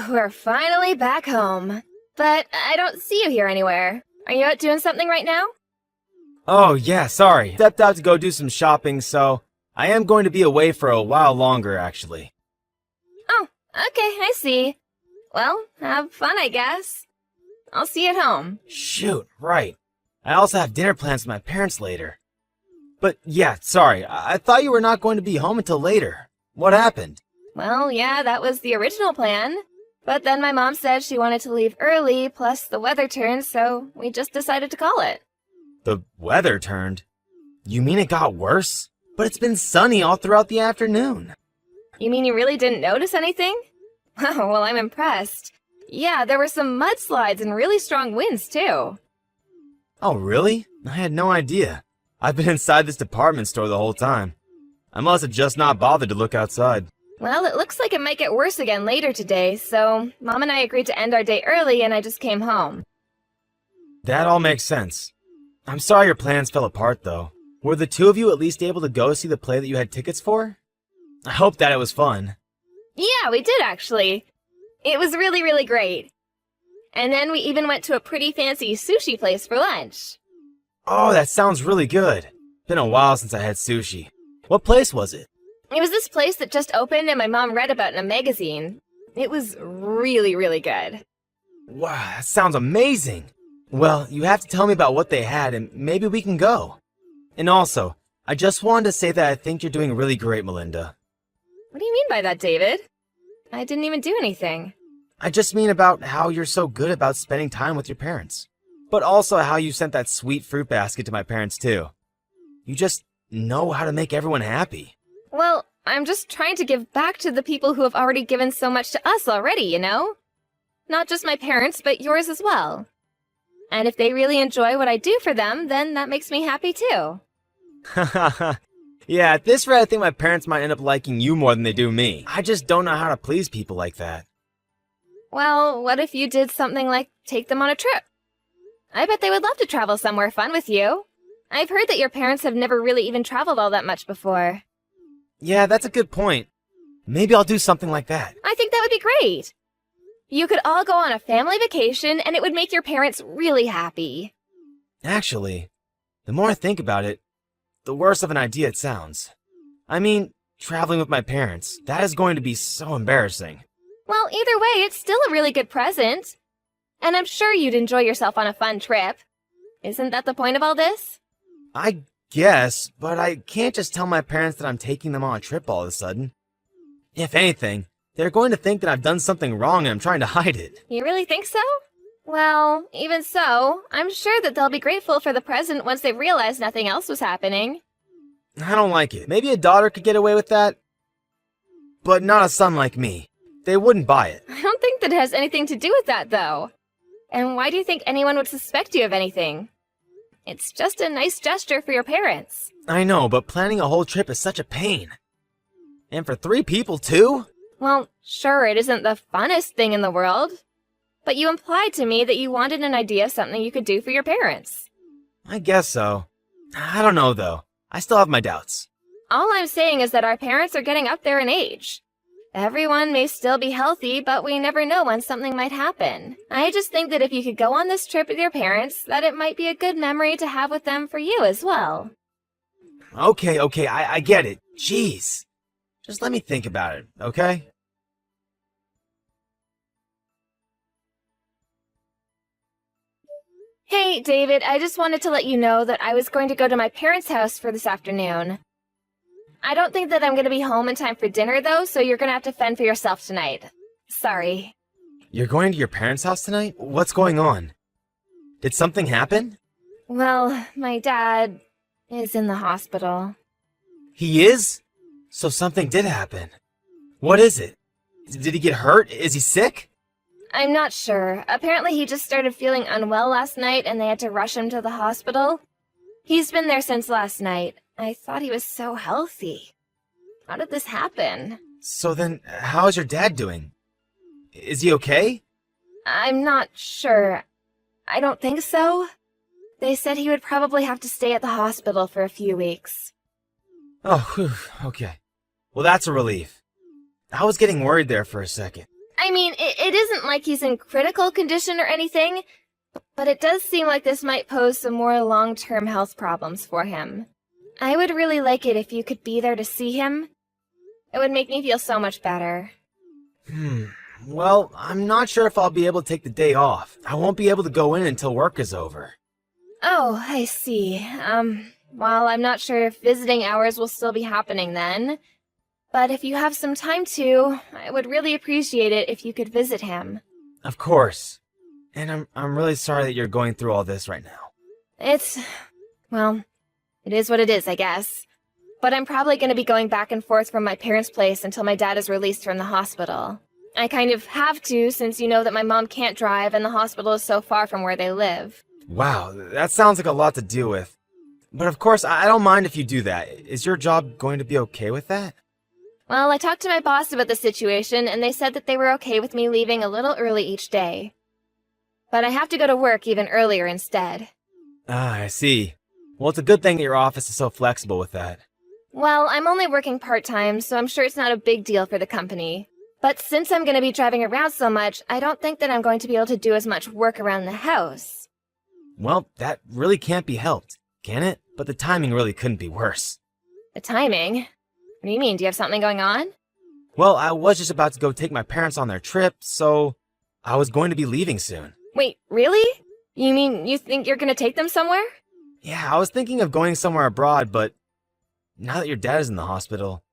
We're finally back home. But I don't see you here anywhere. Are you out doing something right now? Oh, yeah, sorry. Stepped out to go do some shopping, so I am going to be away for a while longer, actually. Oh, okay, I see. Well, have fun, I guess. I'll see you at home. Shoot, right. I also have dinner plans with my parents later. But yeah, sorry, I thought you were not going to be home until later. What happened? Well, yeah, that was the original plan. But then my mom said she wanted to leave early, plus the weather turned, so we just decided to call it. The weather turned? You mean it got worse? But it's been sunny all throughout the afternoon. You mean you really didn't notice anything? Oh, well, I'm impressed. Yeah, there were some mudslides and really strong winds, too. Oh, really? I had no idea. I've been inside this department store the whole time. I must have just not bothered to look outside. Well, it looks like it might get worse again later today, so Mom and I agreed to end our day early and I just came home. That all makes sense. I'm sorry your plans fell apart, though. Were the two of you at least able to go see the play that you had tickets for? I hope that it was fun. Yeah, we did actually. It was really, really great. And then we even went to a pretty fancy sushi place for lunch. Oh, that sounds really good. Been a while since I had sushi. What place was it? It was this place that just opened and my mom read about in a magazine. It was really, really good. Wow, that sounds amazing. Well, you have to tell me about what they had and maybe we can go. And also, I just wanted to say that I think you're doing really great, Melinda. What do you mean by that, David? I didn't even do anything. I just mean about how you're so good about spending time with your parents. But also how you sent that sweet fruit basket to my parents too. You just know how to make everyone happy. Well, I'm just trying to give back to the people who have already given so much to us already, you know? Not just my parents, but yours as well. And if they really enjoy what I do for them, then that makes me happy too. Yeah, at this rate I think my parents might end up liking you more than they do me. I just don't know how to please people like that. Well, what if you did something like take them on a trip? I bet they would love to travel somewhere fun with you. I've heard that your parents have never really even traveled all that much before. Yeah, that's a good point. Maybe I'll do something like that. I think that would be great. You could all go on a family vacation and it would make your parents really happy. Actually, the more I think about it, the worse of an idea it sounds. I mean, traveling with my parents, that is going to be so embarrassing. Well, either way, it's still a really good present. And I'm sure you'd enjoy yourself on a fun trip. Isn't that the point of all this? I guess, but I can't just tell my parents that I'm taking them on a trip all of a sudden. If anything, they're going to think that I've done something wrong and I'm trying to hide it. You really think so? Well, even so, I'm sure that they'll be grateful for the present once they realize nothing else was happening. I don't like it. Maybe a daughter could get away with that, but not a son like me. They wouldn't buy it. I don't think that it has anything to do with that, though. And why do you think anyone would suspect you of anything? It's just a nice gesture for your parents. I know, but planning a whole trip is such a pain. And for 3 people, too? Well, sure, it isn't the funnest thing in the world. But you implied to me that you wanted an idea of something you could do for your parents. I guess so. I don't know, though. I still have my doubts. All I'm saying is that our parents are getting up there in age. Everyone may still be healthy, but we never know when something might happen. I just think that if you could go on this trip with your parents, that it might be a good memory to have with them for you as well. Okay, I get it. Jeez. Just let me think about it, okay? Hey, David, I just wanted to let you know that I was going to go to my parents' house for this afternoon. I don't think that I'm going to be home in time for dinner, though, so you're going to have to fend for yourself tonight. Sorry. You're going to your parents' house tonight? What's going on? Did something happen? Well, my dad is in the hospital. He is? So something did happen. What is it? Did he get hurt? Is he sick? I'm not sure. Apparently he just started feeling unwell last night and they had to rush him to the hospital. He's been there since last night. I thought he was so healthy. How did this happen? So then, how is your dad doing? Is he okay? I'm not sure. I don't think so. They said he would probably have to stay at the hospital for a few weeks. Oh, whew, okay. Well, that's a relief. I was getting worried there for a second. I mean, it isn't like he's in critical condition or anything, but it does seem like this might pose some more long-term health problems for him. I would really like it if you could be there to see him. It would make me feel so much better. Well, I'm not sure if I'll be able to take the day off. I won't be able to go in until work is over. Oh, I see. Well, I'm not sure if visiting hours will still be happening then. But if you have some time to, I would really appreciate it if you could visit him. Of course. And I'm really sorry that you're going through all this right now. Well, it is what it is, I guess. But I'm probably going to be going back and forth from my parents' place until my dad is released from the hospital. I kind of have to, since you know that my mom can't drive and the hospital is so far from where they live. Wow, that sounds like a lot to deal with. But of course, I don't mind if you do that. Is your job going to be okay with that? Well, I talked to my boss about the situation, and they said that they were okay with me leaving a little early each day. But I have to go to work even earlier instead. Ah, I see. Well, it's a good thing that your office is so flexible with that. Well, I'm only working part-time, so I'm sure it's not a big deal for the company. But since I'm going to be driving around so much, I don't think that I'm going to be able to do as much work around the house. Well, that really can't be helped, can it? But the timing really couldn't be worse. The timing? What do you mean? Do you have something going on? Well, I was just about to go take my parents on their trip, so I was going to be leaving soon. Wait, really? You mean you think you're going to take them somewhere? Yeah, I was thinking of going somewhere abroad, but now that your dad is in the hospital,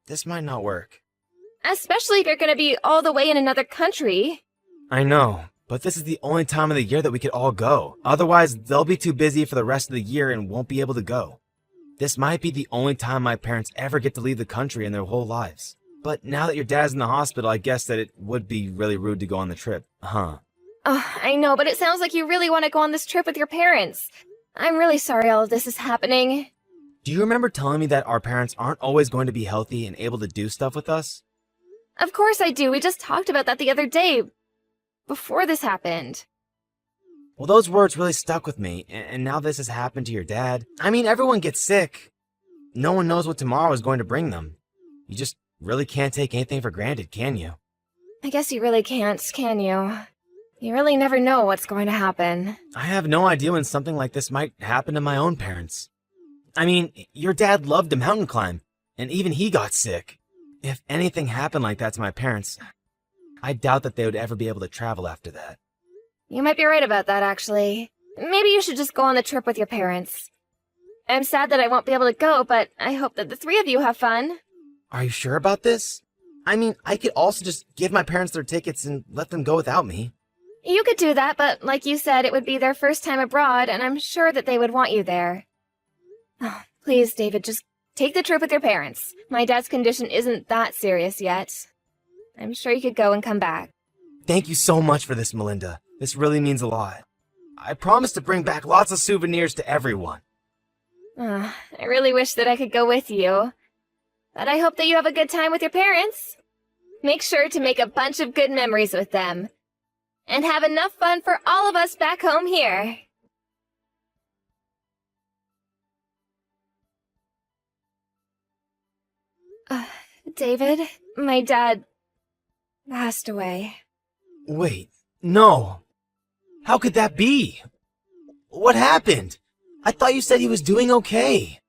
this might not work. Especially if you're going to be all the way in another country. I know, but this is the only time of the year that we could all go. Otherwise, they'll be too busy for the rest of the year and won't be able to go. This might be the only time my parents ever get to leave the country in their whole lives. But now that your dad's in the hospital, I guess that it would be really rude to go on the trip, huh? Oh, I know, but it sounds like you really want to go on this trip with your parents. I'm really sorry all of this is happening. Do you remember telling me that our parents aren't always going to be healthy and able to do stuff with us? Of course I do. We just talked about that the other day, before this happened. Well, those words really stuck with me, and now this has happened to your dad. I mean, everyone gets sick. No one knows what tomorrow is going to bring them. You just really can't take anything for granted, can you? I guess you really can't, can you? You really never know what's going to happen. I have no idea when something like this might happen to my own parents. I mean, your dad loved to mountain climb, and even he got sick. If anything happened like that to my parents, I doubt that they would ever be able to travel after that. You might be right about that, actually. Maybe you should just go on the trip with your parents. I'm sad that I won't be able to go, but I hope that the three of you have fun. Are you sure about this? I mean, I could also just give my parents their tickets and let them go without me. You could do that, but like you said, it would be their first time abroad, and I'm sure that they would want you there. Oh, please, David, just take the trip with your parents. My dad's condition isn't that serious yet. I'm sure you could go and come back. Thank you so much for this, Melinda. This really means a lot. I promise to bring back lots of souvenirs to everyone. I really wish that I could go with you. But I hope that you have a good time with your parents. Make sure to make a bunch of good memories with them. And have enough fun for all of us back home here. David, my dad passed away. Wait, no. How could that be? What happened? I thought you said he was doing okay.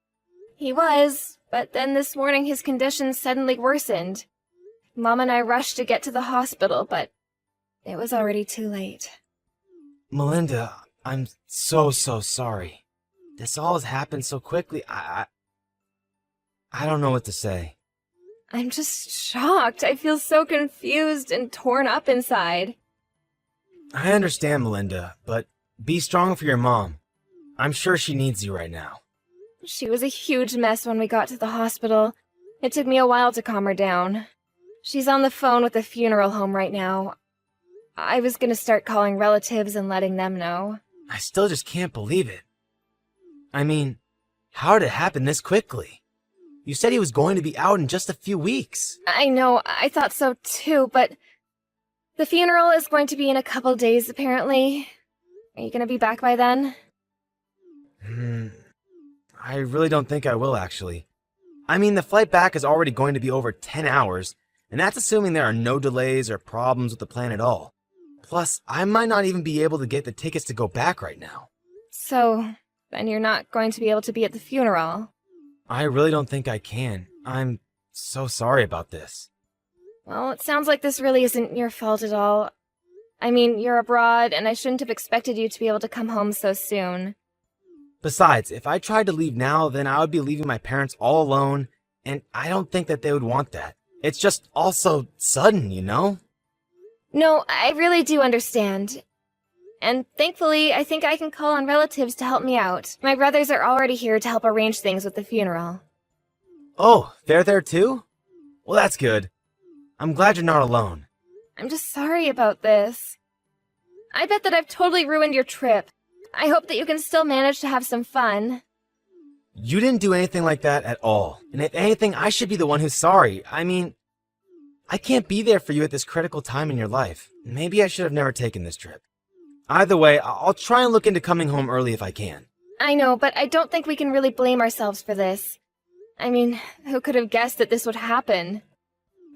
He was, but then this morning his condition suddenly worsened. Mom and I rushed to get to the hospital, but it was already too late. Melinda, I'm so sorry. This all has happened so quickly. I don't know what to say. I'm just shocked. I feel so confused and torn up inside. I understand, Melinda, but be strong for your mom. I'm sure she needs you right now. She was a huge mess when we got to the hospital. It took me a while to calm her down. She's on the phone with the funeral home right now. I was gonna start calling relatives and letting them know. I still just can't believe it. I mean, how did it happen this quickly? You said he was going to be out in just a few weeks. I know, I thought so too, but the funeral is going to be in a couple days, apparently. Are you gonna be back by then? I really don't think I will, actually. I mean, the flight back is already going to be over 10 hours, And that's assuming there are no delays or problems with the plan at all. Plus, I might not even be able to get the tickets to go back right now. So, then you're not going to be able to be at the funeral. I really don't think I can. I'm so sorry about this. Well, it sounds like this really isn't your fault at all. I mean, you're abroad, and I shouldn't have expected you to be able to come home so soon. Besides, if I tried to leave now, then I would be leaving my parents all alone, and I don't think that they would want that. It's just all so sudden, you know? No, I really do understand. And thankfully, I think I can call on relatives to help me out. My brothers are already here to help arrange things with the funeral. Oh, they're there too? Well, that's good. I'm glad you're not alone. I'm just sorry about this. I bet that I've totally ruined your trip. I hope that you can still manage to have some fun. You didn't do anything like that at all. And if anything, I should be the one who's sorry. I mean, I can't be there for you at this critical time in your life. Maybe I should have never taken this trip. Either way, I'll try and look into coming home early if I can. I know, but I don't think we can really blame ourselves for this. I mean, who could have guessed that this would happen?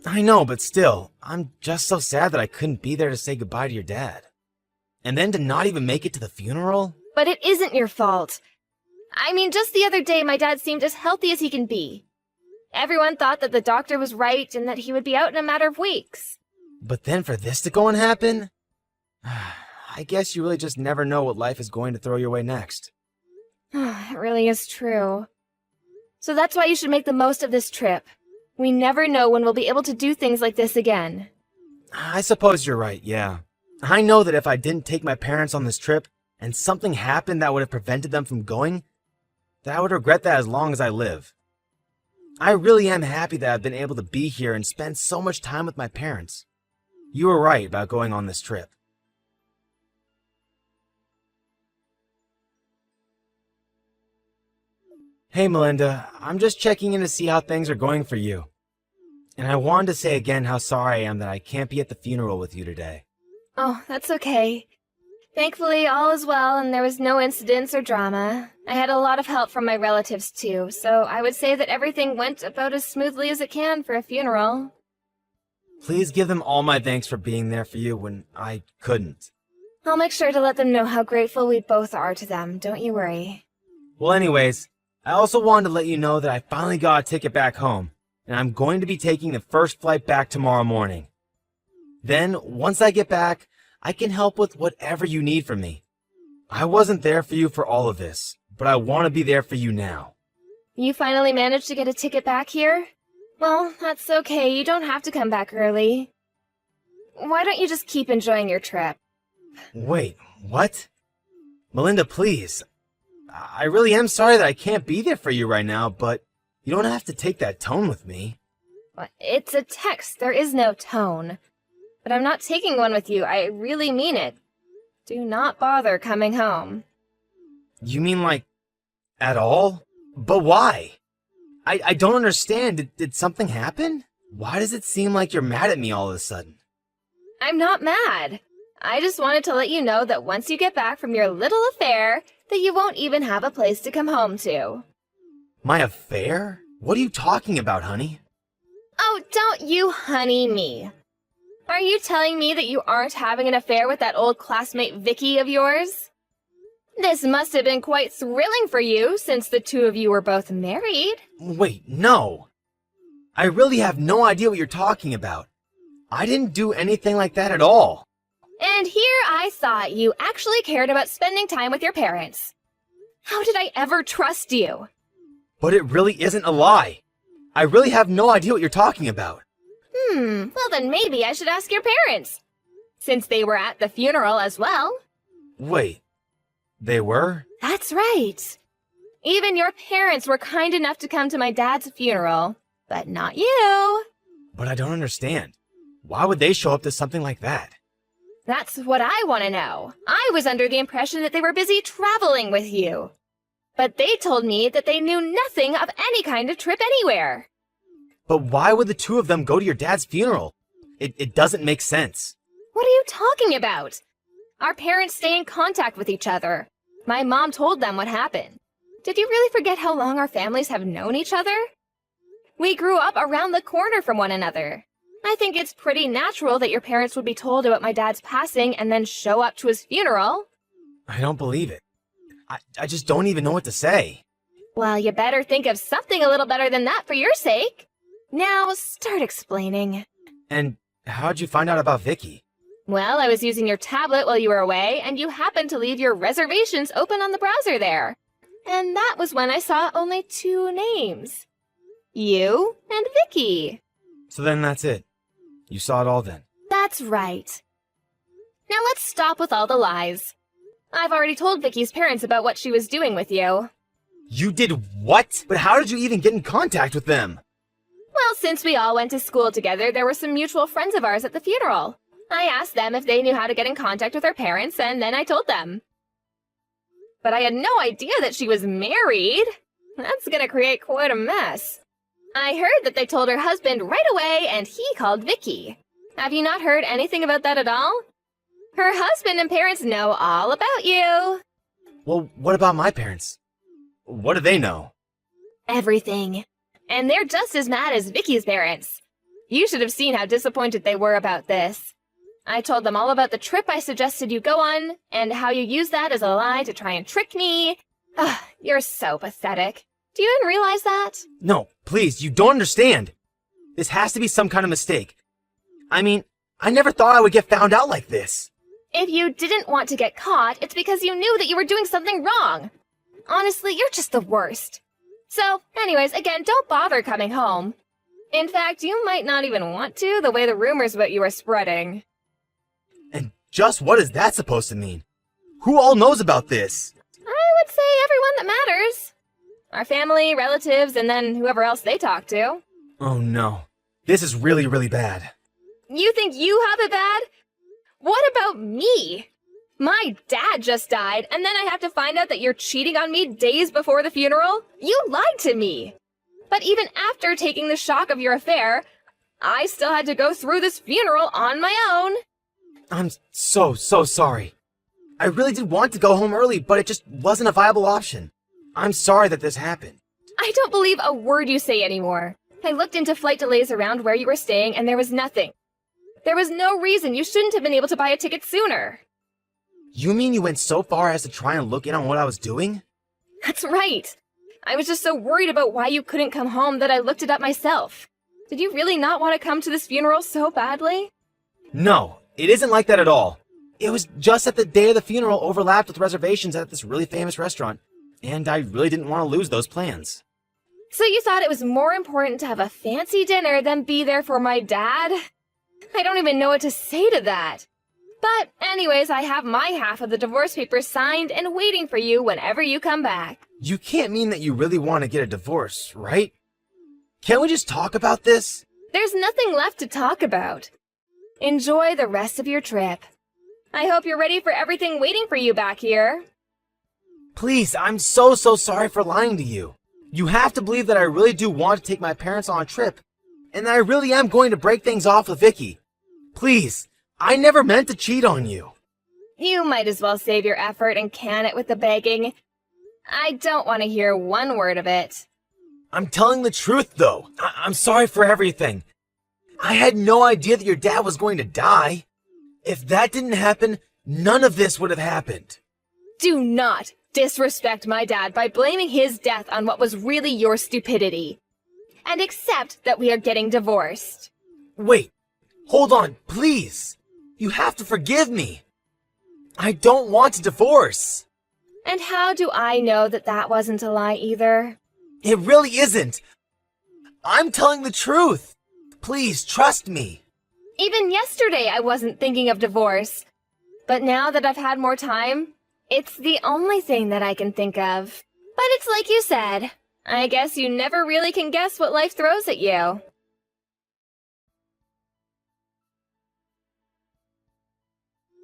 I know, but still, I'm just so sad that I couldn't be there to say goodbye to your dad. And then to not even make it to the funeral? But it isn't your fault. I mean, just the other day, my dad seemed as healthy as he can be. Everyone thought that the doctor was right and that he would be out in a matter of weeks. But then for this to go and happen? I guess you really just never know what life is going to throw your way next. It really is true. So that's why you should make the most of this trip. We never know when we'll be able to do things like this again. I suppose you're right, yeah. I know that if I didn't take my parents on this trip, and something happened that would have prevented them from going, that I would regret that as long as I live. I really am happy that I've been able to be here and spend so much time with my parents. You were right about going on this trip. Hey Melinda, I'm just checking in to see how things are going for you. And I wanted to say again how sorry I am that I can't be at the funeral with you today. Oh, that's okay. Thankfully, all is well and there was no incidents or drama. I had a lot of help from my relatives too, so I would say that everything went about as smoothly as it can for a funeral. Please give them all my thanks for being there for you when I couldn't. I'll make sure to let them know how grateful we both are to them, don't you worry. Well anyways, I also wanted to let you know that I finally got a ticket back home, and I'm going to be taking the first flight back tomorrow morning. Then, once I get back, I can help with whatever you need from me. I wasn't there for you for all of this, but I want to be there for you now. You finally managed to get a ticket back here? Well, that's okay, you don't have to come back early. Why don't you just keep enjoying your trip? Wait, what? Melinda, please. I really am sorry that I can't be there for you right now, but you don't have to take that tone with me. It's a text, there is no tone. But I'm not taking one with you, I really mean it. Do not bother coming home. You mean like, at all? But why? I don't understand. Did something happen? Why does it seem like you're mad at me all of a sudden? I'm not mad. I just wanted to let you know that once you get back from your little affair, that you won't even have a place to come home to. My affair? What are you talking about, honey? Oh, don't you honey me. Are you telling me that you aren't having an affair with that old classmate Vicky of yours? This must have been quite thrilling for you, since the two of you were both married. Wait, no. I really have no idea what you're talking about. I didn't do anything like that at all. And here I thought you actually cared about spending time with your parents. How did I ever trust you? But it really isn't a lie. I really have no idea what you're talking about. Well then maybe I should ask your parents, since they were at the funeral as well. Wait, they were? That's right. Even your parents were kind enough to come to my dad's funeral, but not you. But I don't understand. Why would they show up to something like that? That's what I want to know. I was under the impression that they were busy traveling with you. But they told me that they knew nothing of any kind of trip anywhere. But why would the two of them go to your dad's funeral? It doesn't make sense. What are you talking about? Our parents stay in contact with each other. My mom told them what happened. Did you really forget how long our families have known each other? We grew up around the corner from one another. I think it's pretty natural that your parents would be told about my dad's passing and then show up to his funeral. I don't believe it. I just don't even know what to say. Well, you better think of something a little better than that for your sake. Now, start explaining. And how'd you find out about Vicky? Well, I was using your tablet while you were away, and you happened to leave your reservations open on the browser there. And that was when I saw only 2 names. You and Vicky. So then that's it. You saw it all then. That's right. Now let's stop with all the lies. I've already told Vicky's parents about what she was doing with you. You did what? But how did you even get in contact with them? Well, since we all went to school together, there were some mutual friends of ours at the funeral. I asked them if they knew how to get in contact with her parents, and then I told them. But I had no idea that she was married. That's gonna create quite a mess. I heard that they told her husband right away, and he called Vicky. Have you not heard anything about that at all? Her husband and parents know all about you. Well, what about my parents? What do they know? Everything. And they're just as mad as Vicky's parents. You should have seen how disappointed they were about this. I told them all about the trip I suggested you go on, and how you used that as a lie to try and trick me. Ugh, you're so pathetic. Do you even realize that? No, please, you don't understand. This has to be some kind of mistake. I mean, I never thought I would get found out like this. If you didn't want to get caught, it's because you knew that you were doing something wrong. Honestly, you're just the worst. So, anyways, again, don't bother coming home. In fact, you might not even want to, the way the rumors about you are spreading. And just what is that supposed to mean? Who all knows about this? I would say everyone that matters. Our family, relatives, and then whoever else they talk to. Oh no. This is really, really bad. You think you have it bad? What about me? My dad just died, and then I have to find out that you're cheating on me days before the funeral? You lied to me! But even after taking the shock of your affair, I still had to go through this funeral on my own. I'm so sorry. I really did want to go home early, but it just wasn't a viable option. I'm sorry that this happened. I don't believe a word you say anymore. I looked into flight delays around where you were staying, and there was nothing. There was no reason you shouldn't have been able to buy a ticket sooner. You mean you went so far as to try and look in on what I was doing? That's right. I was just so worried about why you couldn't come home that I looked it up myself. Did you really not want to come to this funeral so badly? No, it isn't like that at all. It was just that the day of the funeral overlapped with reservations at this really famous restaurant, and I really didn't want to lose those plans. So you thought it was more important to have a fancy dinner than be there for my dad? I don't even know what to say to that. But anyways, I have my half of the divorce papers signed and waiting for you whenever you come back. You can't mean that you really want to get a divorce, right? Can't we just talk about this? There's nothing left to talk about. Enjoy the rest of your trip. I hope you're ready for everything waiting for you back here. Please, I'm so sorry for lying to you. You have to believe that I really do want to take my parents on a trip, and that I really am going to break things off with Vicky. Please, I never meant to cheat on you. You might as well save your effort and can it with the begging. I don't want to hear one word of it. I'm telling the truth, though. I'm sorry for everything. I had no idea that your dad was going to die. If that didn't happen, none of this would have happened. Do not disrespect my dad by blaming his death on what was really your stupidity. And accept that we are getting divorced. Wait, hold on, please. You have to forgive me. I don't want to divorce. And how do I know that that wasn't a lie either? It really isn't. I'm telling the truth. Please trust me. Even yesterday I wasn't thinking of divorce. But now that I've had more time, it's the only thing that I can think of. But it's like you said. I guess you never really can guess what life throws at you.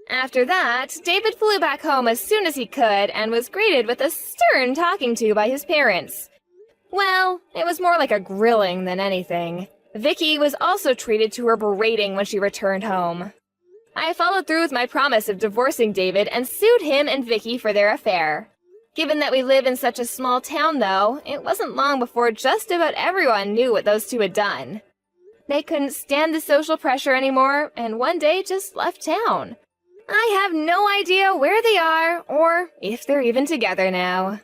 After that, David flew back home as soon as he could and was greeted with a stern talking to by his parents. Well, it was more like a grilling than anything. Vicky was also treated to her berating when she returned home. I followed through with my promise of divorcing David and sued him and Vicky for their affair. Given that we live in such a small town, though, it wasn't long before just about everyone knew what those two had done. They couldn't stand the social pressure anymore, and one day just left town. I have no idea where they are, or if they're even together now.